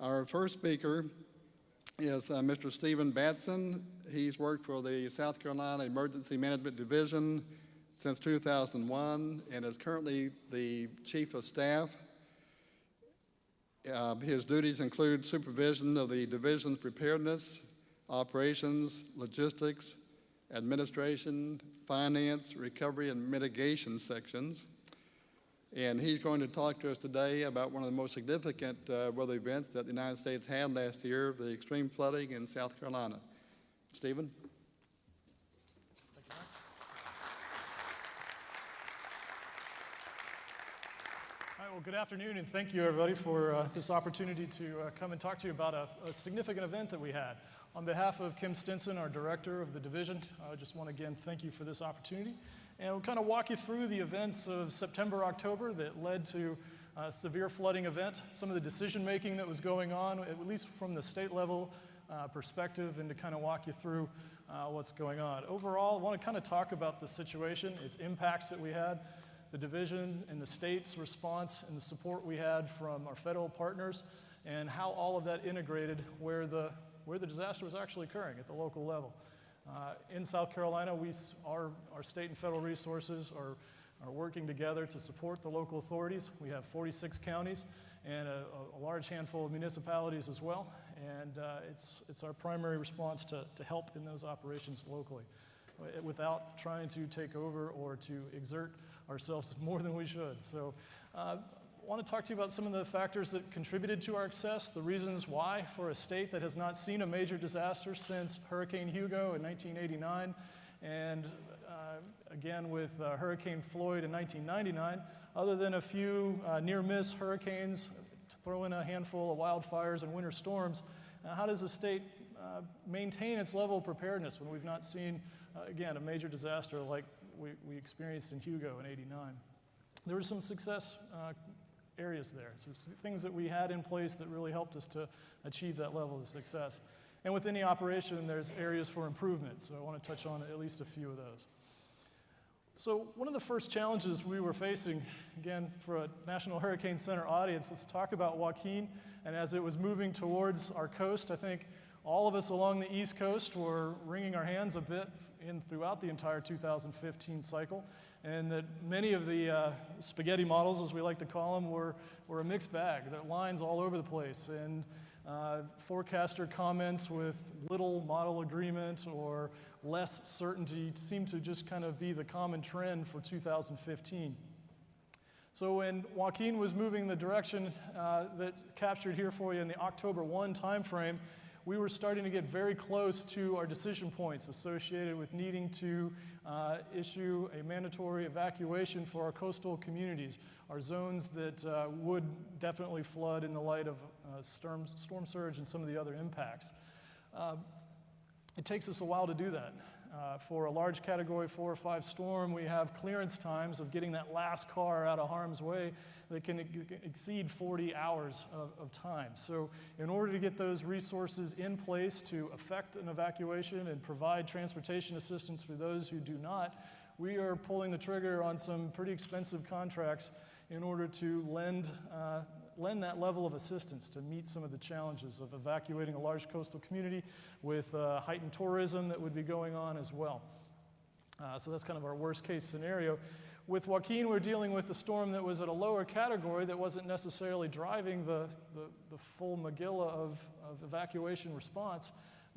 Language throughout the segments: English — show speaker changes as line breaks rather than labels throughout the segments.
Our first speaker is Mr. Stephen Batson. He's worked for the South Carolina Emergency Management Division since 2001 and is currently the Chief of Staff. His duties include supervision of the division's preparedness, operations, logistics, administration, finance, recovery, and mitigation sections. And he's going to talk to us today about one of the most significant weather events that the United States had last year, the extreme flooding in South Carolina. Stephen?
Thank you, Max. All right, well, good afternoon, and thank you, everybody, for this opportunity to come and talk to you about a significant event that we had. On behalf of Kim Stinson, our director of the division, I just want to again thank you for this opportunity. And we'll kind of walk you through the events of September, October that led to a severe flooding event, some of the decision making that was going on, at least from the state level perspective, and to kind of walk you through what's going on. Overall, I want to kind of talk about the situation, its impacts that we had, the division and the state's response and the support we had from our federal partners, and how all of that integrated where the disaster was actually occurring at the local level. In South Carolina, our state and federal resources are working together to support the local authorities. We have 46 counties and a large handful of municipalities as well, and it's our primary response to help in those operations locally without trying to take over or to exert ourselves more than we should. So I want to talk to you about some of the factors that contributed to our success, the reasons why for a state that has not seen a major disaster since Hurricane Hugo in 1989, and again with Hurricane Floyd in 1999, other than a few near-miss hurricanes, to throw in a handful of wildfires and winter storms, how does the state maintain its level of preparedness when we've not seen, again, a major disaster like we experienced in Hugo in '89? There were some success areas there. So things that we had in place that really helped us to achieve that level of success. And within the operation, there's areas for improvement. So I want to touch on at least a few of those. So one of the first challenges we were facing, again, for a National Hurricane Center audience, let's talk about Joaquin. And as it was moving towards our coast, I think all of us along the East Coast were wringing our hands a bit throughout the entire 2015 cycle. And that many of the spaghetti models, as we like to call them, were a mixed bag. There are lines all over the place, and forecaster comments with little model agreement or less certainty seemed to just kind of be the common trend for 2015. So when Joaquin was moving the direction that's captured here for you in the October 1 timeframe, we were starting to get very close to our decision points associated with needing to issue a mandatory evacuation for our coastal communities, our zones that would definitely flood in the light of storm surge and some of the other impacts. It takes us a while to do that. For a large Category 4 or 5 storm, we have clearance times of getting that last car out of harm's way that can exceed 40 hours of time. So in order to get those resources in place to effect an evacuation and provide transportation assistance for those who do not, we are pulling the trigger on some pretty expensive contracts in order to lend that level of assistance to meet some of the challenges of evacuating a large coastal community with heightened tourism that would be going on as well. So that's kind of our worst case scenario. With Joaquin, we're dealing with a storm that was at a lower category that wasn't necessarily driving the full megillah of evacuation response,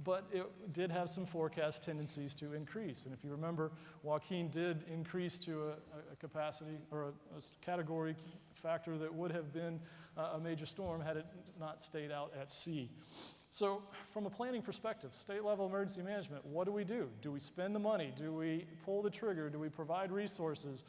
but it did have some forecast tendencies to increase. And if you remember, Joaquin did increase to a capacity or a category factor that would have been a major storm had it not stayed out at sea. So from a planning perspective, state level emergency management, what do we do? Do we spend the money? Do we pull the trigger? Do we provide resources?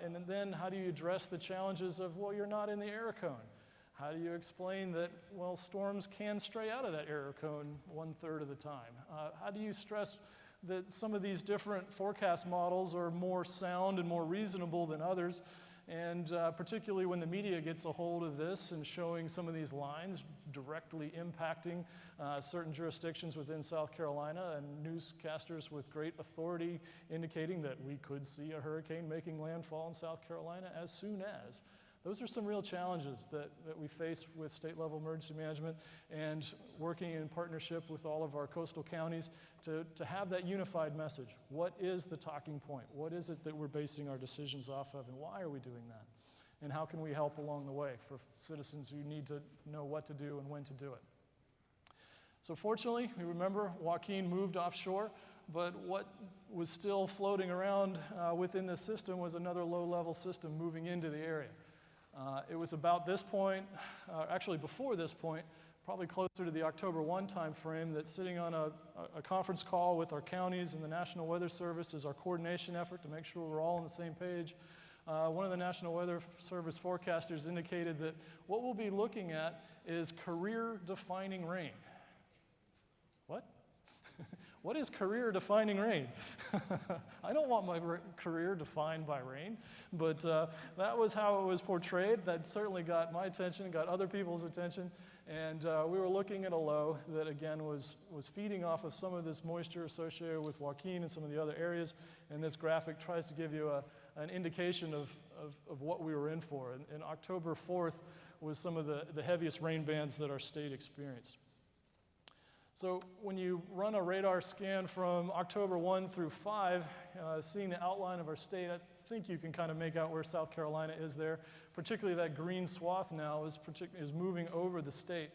And then how do you address the challenges of, well, you're not in the error cone? How do you explain that, well, storms can stray out of that error cone 1/3 of the time? How do you stress that some of these different forecast models are more sound and more reasonable than others? And particularly when the media gets a hold of this and showing some of these lines directly impacting certain jurisdictions within South Carolina, and newscasters with great authority indicating that we could see a hurricane making landfall in South Carolina as soon as Those are some real challenges that we face with state-level emergency management and working in partnership with all of our coastal counties to have that unified message. What is the talking point? What is it that we're basing our decisions off of, and why are we doing that? And how can we help along the way for citizens who need to know what to do and when to do it? So fortunately, we remember Joaquin moved offshore, but what was still floating around within this system was another low-level system moving into the area. It was about this point, actually before this point, probably closer to the October 1 time frame, that sitting on a conference call with our counties and the National Weather Service as our coordination effort to make sure we're all on the same page. One of the National Weather Service forecasters indicated that what we'll be looking at is career-defining rain. What? What is career-defining rain? I don't want my career defined by rain, but that was how it was portrayed. That certainly got my attention, got other people's attention, and we were looking at a low that, again, was feeding off of some of this moisture associated with Joaquin and some of the other areas, and this graphic tries to give you an indication of what we were in for. And October 4th was some of the heaviest rain bands that our state experienced. So when you run a radar scan from October 1 through 5, seeing the outline of our state, I think you can kind of make out where South Carolina is there. Particularly that green swath now is moving over the state.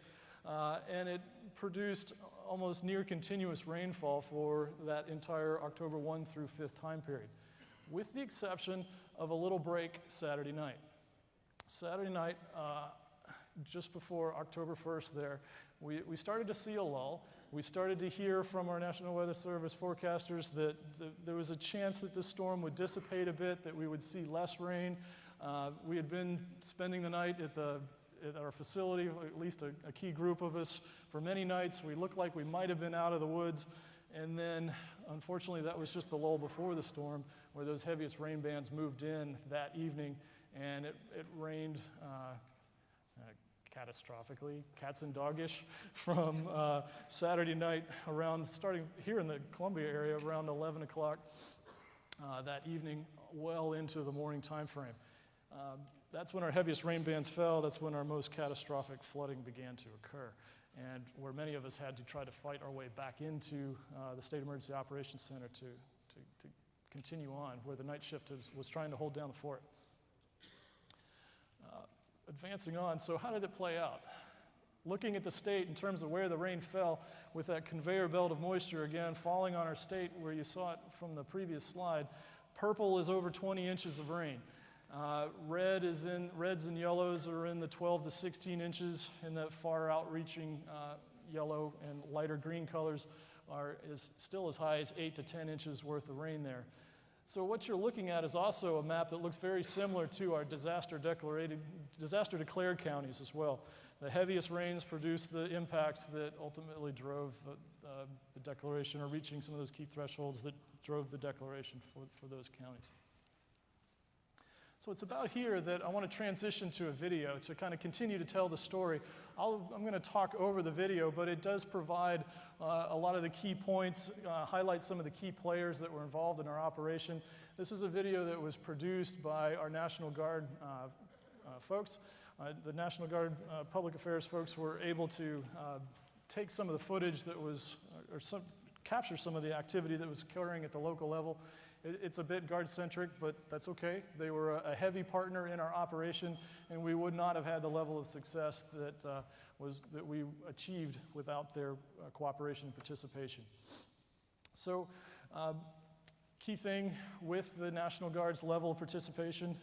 And it produced almost near continuous rainfall for that entire October 1 through 5th time period, with the exception of a little break Saturday night. Saturday night, just before October 1st there, we started to see a lull. We started to hear from our National Weather Service forecasters that there was a chance that this storm would dissipate a bit, that we would see less rain. We had been spending the night at our facility, at least a key group of us, for many nights. We looked like we might have been out of the woods. And then, unfortunately, that was just the lull before the storm, where those heaviest rain bands moved in that evening, and it rained catastrophically, cats and doggish, from Saturday night starting here in the Columbia area around 11 o'clock that evening, well into the morning time frame. That's when our heaviest rain bands fell. That's when our most catastrophic flooding began to occur, and where many of us had to try to fight our way back into the State Emergency Operations Center to continue on, where the night shift was trying to hold down the fort. Advancing on, so how did it play out? Looking at the state in terms of where the rain fell, with that conveyor belt of moisture again falling on our state where you saw it from the previous slide, purple is over 20 inches of rain. Reds and yellows are in the 12 to 16 inches, and that far outreaching yellow and lighter green colors is still as high as 8 to 10 inches worth of rain there. So what you're looking at is also a map that looks very similar to our disaster-declared counties as well. The heaviest rains produced the impacts that ultimately drove the declaration, or reaching some of those key thresholds that drove the declaration for those counties. So it's about here that I want to transition to a video to kind of continue to tell the story. I'm going to talk over the video, but it does provide a lot of the key points, highlight some of the key players that were involved in our operation. This is a video that was produced by our National Guard folks. The National Guard Public Affairs folks were able to take some of the footage that was, capture some of the activity that was occurring at the local level. It's a bit Guard-centric, but that's okay. They were a heavy partner in our operation, and we would not have had the level of success that we achieved without their cooperation and participation. So, key thing with the National Guard's level of participation,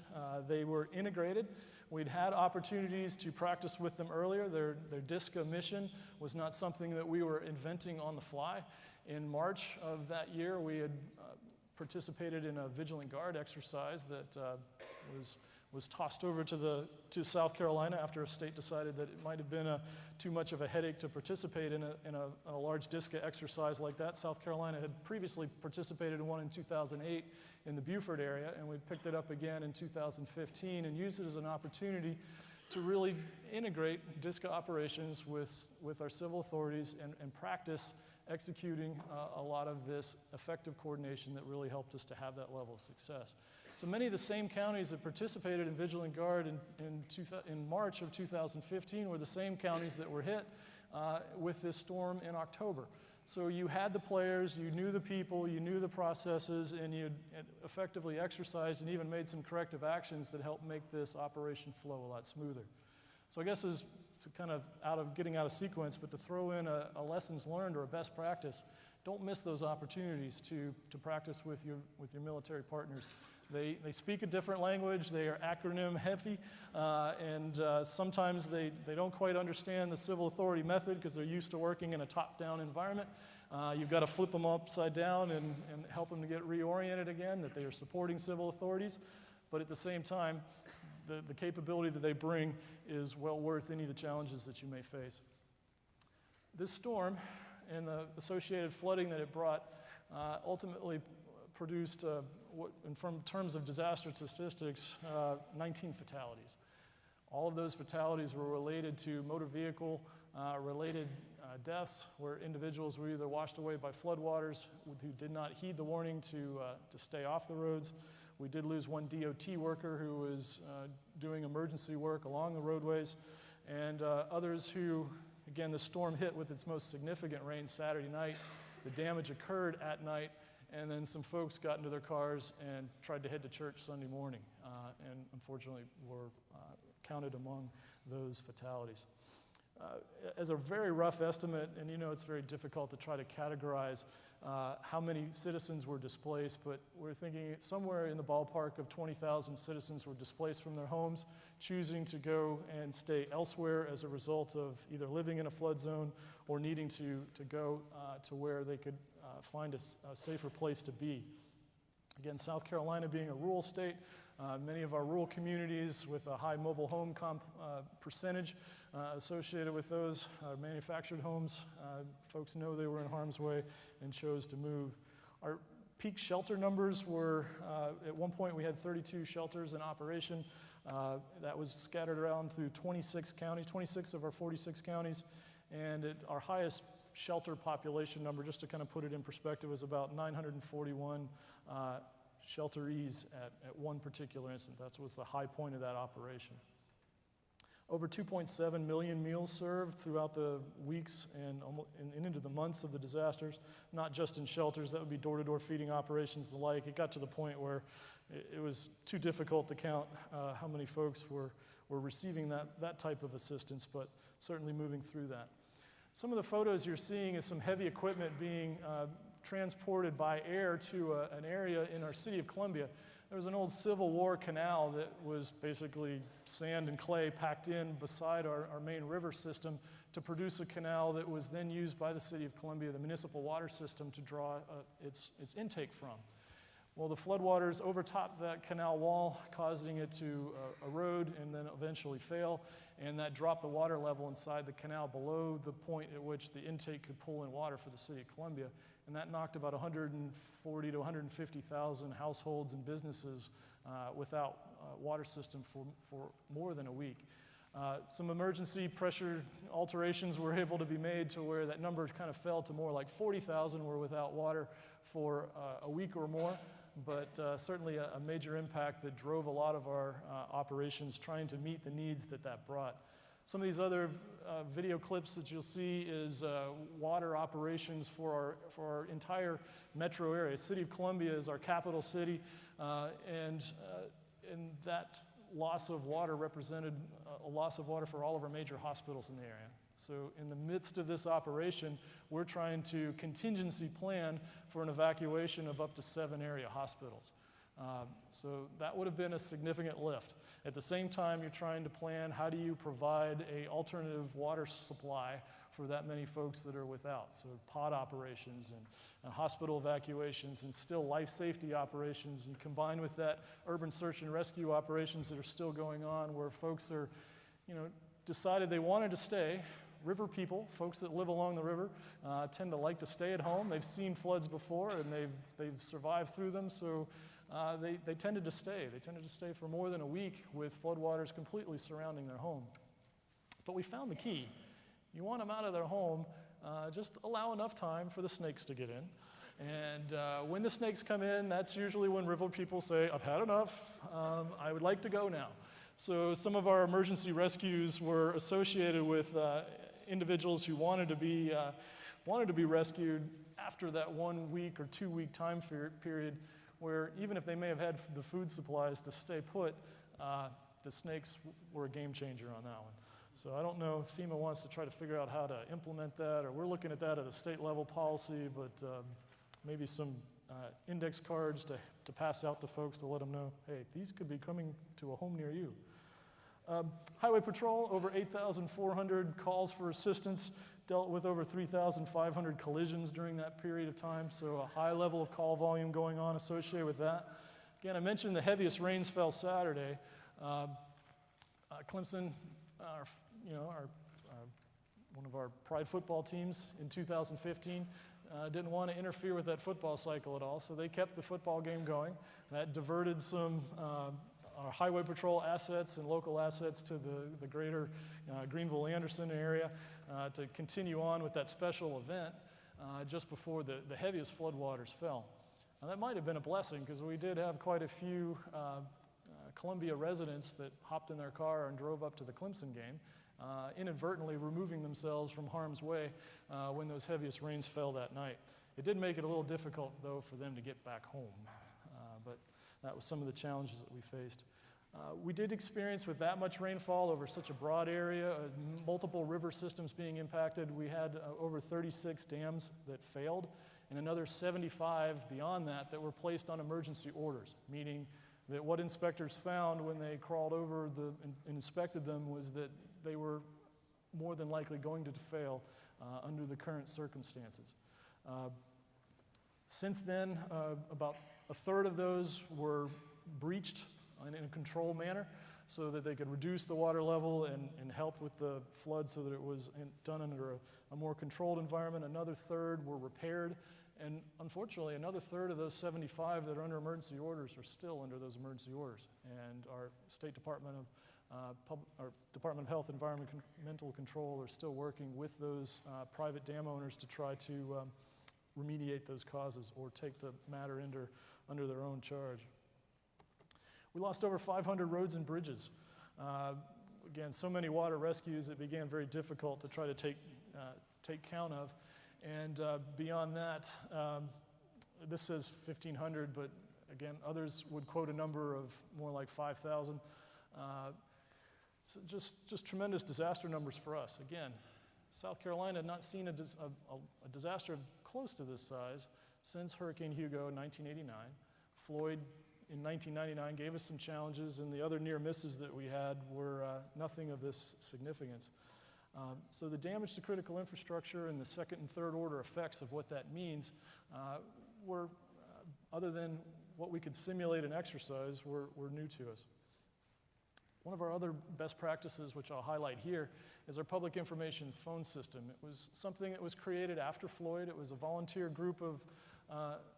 they were integrated. We'd had opportunities to practice with them earlier. Their DISCA mission was not something that we were inventing on the fly. In March of that year, we had participated in a vigilant guard exercise that was tossed over to South Carolina after a state decided that it might have been too much of a headache to participate in a large DISCA exercise like that. South Carolina had previously participated in one in 2008 in the Beaufort area, and we picked it up again in 2015 and used it as an opportunity to really integrate DISCA operations with our civil authorities and practice executing a lot of this effective coordination that really helped us to have that level of success. So many of the same counties that participated in Vigilant Guard in March of 2015 were the same counties that were hit with this storm in October. So you had the players, you knew the people, you knew the processes, and you effectively exercised and even made some corrective actions that helped make this operation flow a lot smoother. So I guess it's kind of getting out of sequence, but to throw in a lessons learned or a best practice, don't miss those opportunities to practice with your military partners. They speak a different language, they are acronym heavy, and sometimes they don't quite understand the civil authority method because they're used to working in a top-down environment. You've got to flip them upside down and help them to get reoriented again, that they are supporting civil authorities. But at the same time, the capability that they bring is well worth any of the challenges that you may face. This storm and the associated flooding that it brought ultimately produced, in terms of disaster statistics, 19 fatalities. All of those fatalities were related to motor vehicle related deaths, where individuals were either washed away by floodwaters who did not heed the warning to stay off the roads. We did lose one DOT worker who was doing emergency work along the roadways, and others who, again, the storm hit with its most significant rain Saturday night. The damage occurred at night, and then some folks got into their cars and tried to head to church Sunday morning, and unfortunately were counted among those fatalities. As a very rough estimate, and you know it's very difficult to try to categorize how many citizens were displaced, but we're thinking somewhere in the ballpark of 20,000 citizens were displaced from their homes, choosing to go and stay elsewhere as a result of either living in a flood zone or needing to go to where they could find a safer place to be. Again, South Carolina being a rural state, many of our rural communities with a high mobile home percentage associated with those manufactured homes, folks know they were in harm's way and chose to move. Our peak shelter numbers were, at one point we had 32 shelters in operation. That was scattered around through 26 counties, 26 of our 46 counties, and our highest shelter population number, just to kind of put it in perspective, was about 941 shelterees at one particular instance. That was the high point of that operation. Over 2.7 million meals served throughout the weeks and into the months of the disasters, not just in shelters. That would be door-to-door feeding operations, the like. It got to the point where it was too difficult to count how many folks were receiving that type of assistance, but certainly moving through that. Some of the photos you're seeing is some heavy equipment being transported by air to an area in our city of Columbia. There was an old Civil War canal that was basically sand and clay packed in beside our main river system to produce a canal that was then used by the city of Columbia, the municipal water system, to draw its intake from. Well, the floodwaters overtopped that canal wall, causing it to erode and then eventually fail, and that dropped the water level inside the canal below the point at which the intake could pull in water for the city of Columbia. And that knocked about 140 to 150,000 households and businesses without water system for more than a week. Some emergency pressure alterations were able to be made to where that number kind of fell to more like 40,000 were without water for a week or more, but certainly a major impact that drove a lot of our operations trying to meet the needs that brought. Some of these other video clips that you'll see is water operations for our entire metro area. City of Columbia is our capital city, and that loss of water represented a loss of water for all of our major hospitals in the area. So in the midst of this operation, we're trying to contingency plan for an evacuation of up to 7 area hospitals. So that would have been a significant lift. At the same time, you're trying to plan how do you provide an alternative water supply for that many folks that are without. So pod operations and hospital evacuations and still life safety operations, and combined with that urban search and rescue operations that are still going on where folks are, decided they wanted to stay. River people, folks that live along the river, tend to like to stay at home. They've seen floods before and they've survived through them, so they tended to stay. They tended to stay for more than a week with floodwaters completely surrounding their home. But we found the key. You want them out of their home, just allow enough time for the snakes to get in. And when the snakes come in, that's usually when river people say, I've had enough, I would like to go now. So some of our emergency rescues were associated with individuals who wanted to be rescued after that 1 week or 2 week time period, where even if they may have had the food supplies to stay put, the snakes were a game changer on that one. So I don't know if FEMA wants to try to figure out how to implement that, or we're looking at that at a state level policy, but maybe some index cards to pass out to folks to let them know, hey, these could be coming to a home near you. Highway Patrol, over 8,400 calls for assistance, dealt with over 3,500 collisions during that period of time, so a high level of call volume going on associated with that. Again, I mentioned the heaviest rains fell Saturday. Clemson, one of our pride football teams in 2015, didn't want to interfere with that football cycle at all, so they kept the football game going. That diverted some our Highway Patrol assets and local assets to the greater Greenville-Anderson area to continue on with that special event just before the heaviest floodwaters fell. Now, that might have been a blessing, because we did have quite a few Columbia residents that hopped in their car and drove up to the Clemson game, inadvertently removing themselves from harm's way when those heaviest rains fell that night. It did make it a little difficult, though, for them to get back home, but that was some of the challenges that we faced. We did experience, with that much rainfall over such a broad area, multiple river systems being impacted. We had over 36 dams that failed, and another 75 beyond that were placed on emergency orders, meaning that what inspectors found when they crawled over and inspected them was that they were more than likely going to fail under the current circumstances. Since then, about a third of those were breached in a controlled manner so that they could reduce the water level and help with the flood so that it was done under a more controlled environment. Another third were repaired. And unfortunately, another third of those 75 that are under emergency orders are still under those emergency orders. And our State Department of Department of Health and Environmental Control are still working with those private dam owners to try to remediate those causes or take the matter under their own charge. We lost over 500 roads and bridges. Again, so many water rescues, it began very difficult to try to take count of. And beyond that, this says 1,500, but again, others would quote a number of more like 5,000. So just tremendous disaster numbers for us. Again, South Carolina had not seen a disaster close to this size since Hurricane Hugo in 1989. Floyd in 1999 gave us some challenges, and the other near misses that we had were nothing of this significance. So the damage to critical infrastructure and the second and third order effects of what that means were, other than what we could simulate and exercise, were new to us. One of our other best practices, which I'll highlight here, is our public information phone system. It was something that was created after Floyd. It was a volunteer group of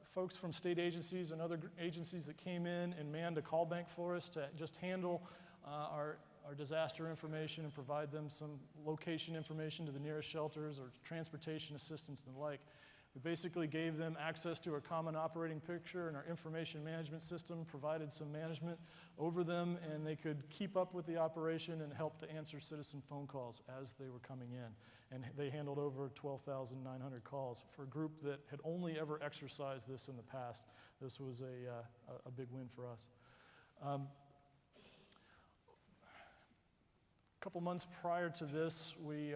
folks from state agencies and other agencies that came in and manned a call bank for us to just handle our disaster information and provide them some location information to the nearest shelters or transportation assistance and the like. We basically gave them access to a common operating picture, and our information management system provided some management over them, and they could keep up with the operation and help to answer citizen phone calls as they were coming in. And they handled over 12,900 calls. For a group that had only ever exercised this in the past, this was a big win for us. A couple months prior to this, we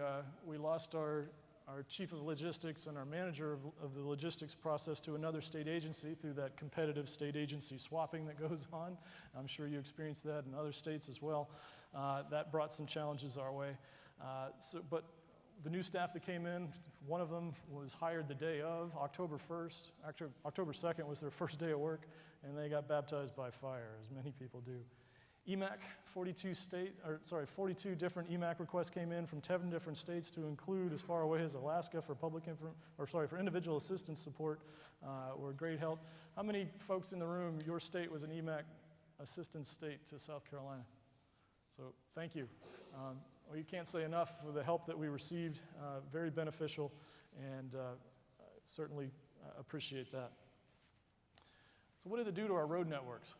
lost our chief of logistics and our manager of the logistics process to another state agency through that competitive state agency swapping that goes on. I'm sure you experienced that in other states as well. That brought some challenges our way. But the new staff that came in, one of them was hired the day of, October 1st. Actually, October 2nd was their first day of work, and they got baptized by fire, as many people do. EMAC, 42 different EMAC requests came in from 10 different states to include as far away as Alaska for for individual assistance support were a great help. How many folks in the room, your state was an EMAC assistance state to South Carolina? So thank you. well, you can't say enough for the help that we received, very beneficial, and certainly appreciate that. So what did it do to our road networks?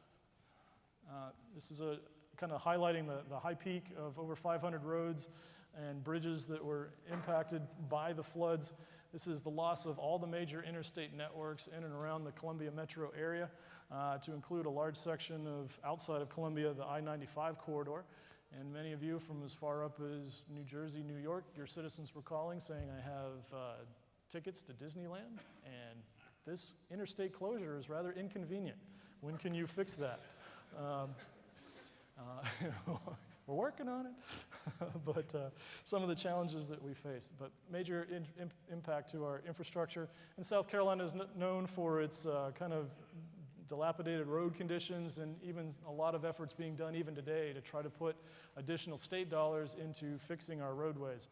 This is a kind of highlighting the high peak of over 500 roads and bridges that were impacted by the floods. This is the loss of all the major interstate networks in and around the Columbia metro area, to include a large section of outside of Columbia, the I-95 corridor. And many of you from as far up as New Jersey, New York, your citizens were calling saying, I have tickets to Disneyland, and this interstate closure is rather inconvenient. When can you fix that? We're working on it, but some of the challenges that we face. But major impact to our infrastructure. And South Carolina is known for its kind of dilapidated road conditions, and even a lot of efforts being done even today to try to put additional state dollars into fixing our roadways.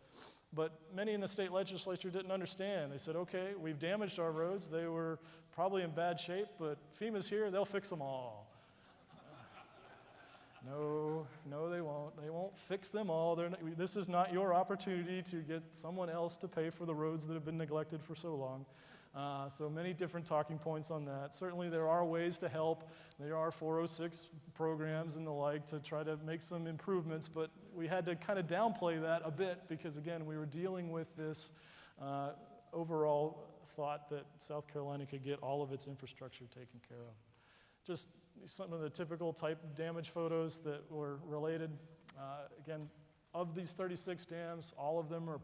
But many in the state legislature didn't understand. They said, okay, we've damaged our roads. They were probably in bad shape, but FEMA's here, they'll fix them all. No, they won't. They won't fix them all. This is not your opportunity to get someone else to pay for the roads that have been neglected for so long. So many different talking points on that. Certainly there are ways to help. There are 406 programs and the like to try to make some improvements, but we had to kind of downplay that a bit because, again, we were dealing with this overall thought that South Carolina could get all of its infrastructure taken care of. Just some of the typical type damage photos that were related. Again, of these 36 dams, all of them are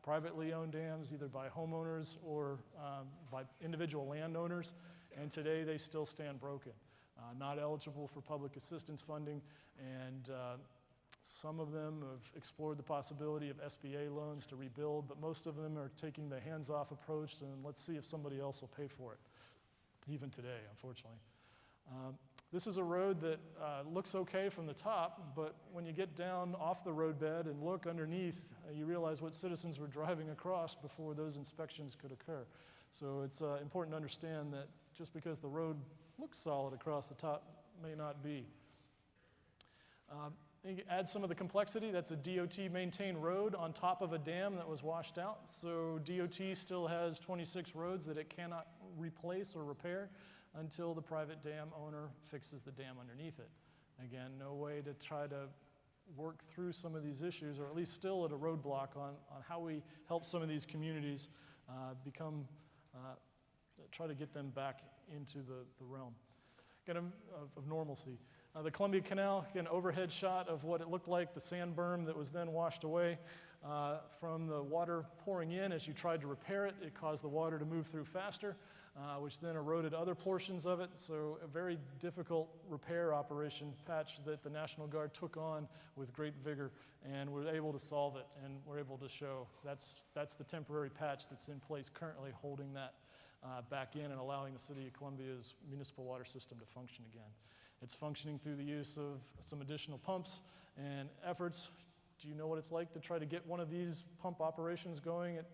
privately owned dams, either by homeowners or by individual landowners, and today they still stand broken, not eligible for public assistance funding, and some of them have explored the possibility of SBA loans to rebuild, but most of them are taking the hands-off approach and let's see if somebody else will pay for it, even today, unfortunately. This is a road that looks okay from the top, but when you get down off the roadbed and look underneath, you realize what citizens were driving across before those inspections could occur. So it's important to understand that just because the road looks solid across the top may not be. You add some of the complexity. That's a DOT-maintained road on top of a dam that was washed out. So DOT still has 26 roads that it cannot replace or repair until the private dam owner fixes the dam underneath it. Again, no way to try to work through some of these issues, or at least still at a roadblock on how we help some of these communities try to get them back into the realm of normalcy. The Columbia Canal, again, overhead shot of what it looked like, the sand berm that was then washed away from the water pouring in. As you tried to repair it, it caused the water to move through faster, which then eroded other portions of it. So a very difficult repair operation patch that the National Guard took on with great vigor, and were able to solve it, and we're able to show that's the temporary patch that's in place currently, holding that back in and allowing the city of Columbia's municipal water system to function again. It's functioning through the use of some additional pumps and efforts. Do you know what it's like to try to get one of these pump operations going at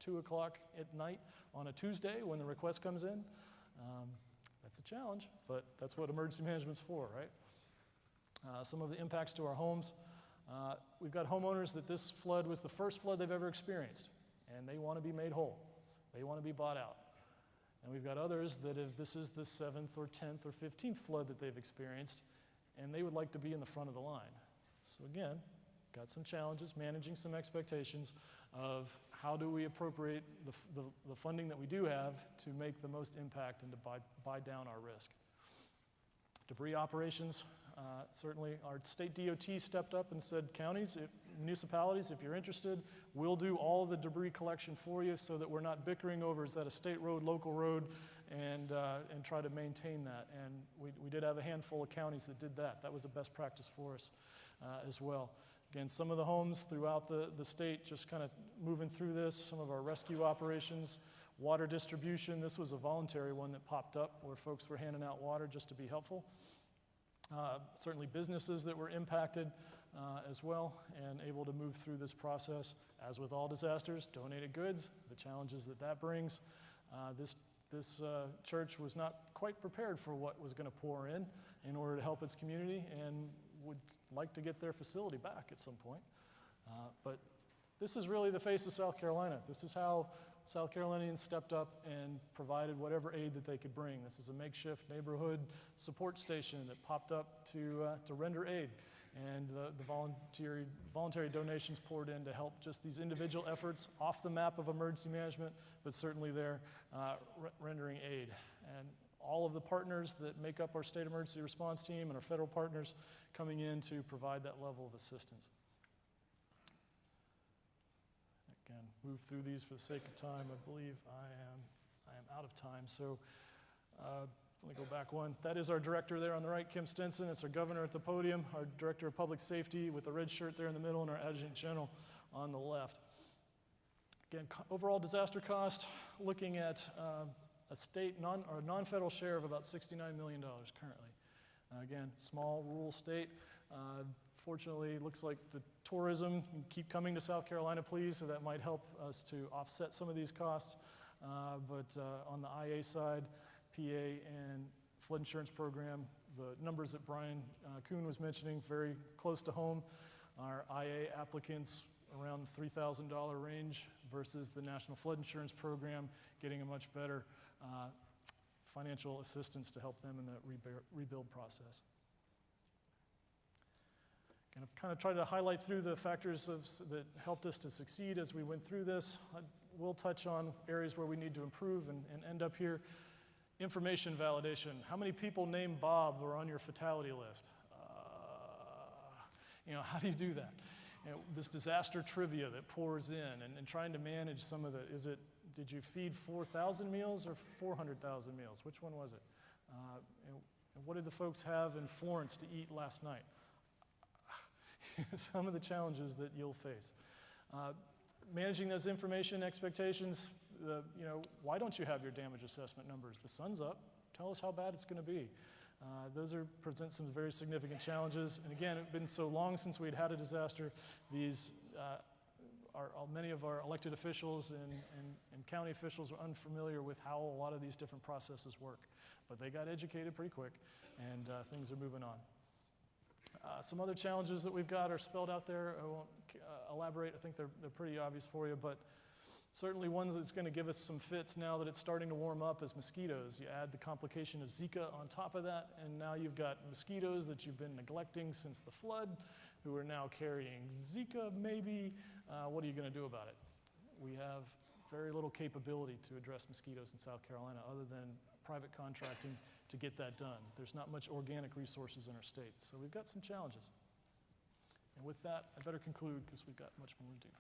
2 o'clock at night on a Tuesday when the request comes in? That's a challenge, but that's what emergency management's for, right? Some of the impacts to our homes. We've got homeowners that this flood was the first flood they've ever experienced, and they want to be made whole. They want to be bought out. And we've got others that if this is the 7th or 10th or 15th flood that they've experienced, and they would like to be in the front of the line. So again, got some challenges, managing some expectations of how do we appropriate the funding that we do have to make the most impact and to buy down our risk. Debris operations, certainly our state DOT stepped up and said, counties, municipalities, if you're interested, we'll do all the debris collection for you so that we're not bickering over is that a state road, local road, and try to maintain that. And we did have a handful of counties that did that. That was a best practice for us as well. Again, some of the homes throughout the state just kind of moving through this, some of our rescue operations, water distribution. This was a voluntary one that popped up where folks were handing out water just to be helpful. Certainly businesses that were impacted as well and able to move through this process. As with all disasters, donated goods, the challenges that brings. This church was not quite prepared for what was going to pour in order to help its community, and would like to get their facility back at some point. But this is really the face of South Carolina. This is how South Carolinians stepped up and provided whatever aid that they could bring. This is a makeshift neighborhood support station that popped up to render aid. And the voluntary donations poured in to help just these individual efforts off the map of emergency management, but certainly they're rendering aid. And all of the partners that make up our state emergency response team and our federal partners coming in to provide that level of assistance. Again, move through these for the sake of time. I believe I am out of time. So let me go back one. That is our director there on the right, Kim Stinson. It's our governor at the podium, our director of public safety with the red shirt there in the middle, and our adjutant general on the left. Again, overall disaster cost, looking at a state or non-federal share of about $69 million currently. Again, small rural state. Fortunately, it looks like the tourism can keep coming to South Carolina, please, so that might help us to offset some of these costs. But on the IA side, PA and flood insurance program, the numbers that Brian Kuhn was mentioning, very close to home. Our IA applicants around the $3,000 range versus the National Flood Insurance Program getting a much better financial assistance to help them in the rebuild process. And I've kind of tried to highlight through the factors that helped us to succeed as we went through this. We'll touch on areas where we need to improve and end up here. Information validation. How many people named Bob were on your fatality list? How do you do that? This disaster trivia that pours in and trying to manage some of the, did you feed 4,000 meals or 400,000 meals? Which one was it? And what did the folks have in Florence to eat last night? Some of the challenges that you'll face. Managing those information expectations, why don't you have your damage assessment numbers? The sun's up. Tell us how bad it's going to be. Those present some very significant challenges. And again, it's been so long since we'd had a disaster. Many of our elected officials and county officials are unfamiliar with how a lot of these different processes work. But they got educated pretty quick, and things are moving on. Some other challenges that we've got are spelled out there. I won't elaborate. I think they're pretty obvious for you, but certainly one that's going to give us some fits now that it's starting to warm up is mosquitoes. You add the complication of Zika on top of that, and now you've got mosquitoes that you've been neglecting since the flood who are now carrying Zika, maybe. What are you going to do about it? We have very little capability to address mosquitoes in South Carolina other than private contracting to get that done. There's not much organic resources in our state, so we've got some challenges. And with that, I better conclude because we've got much more to do.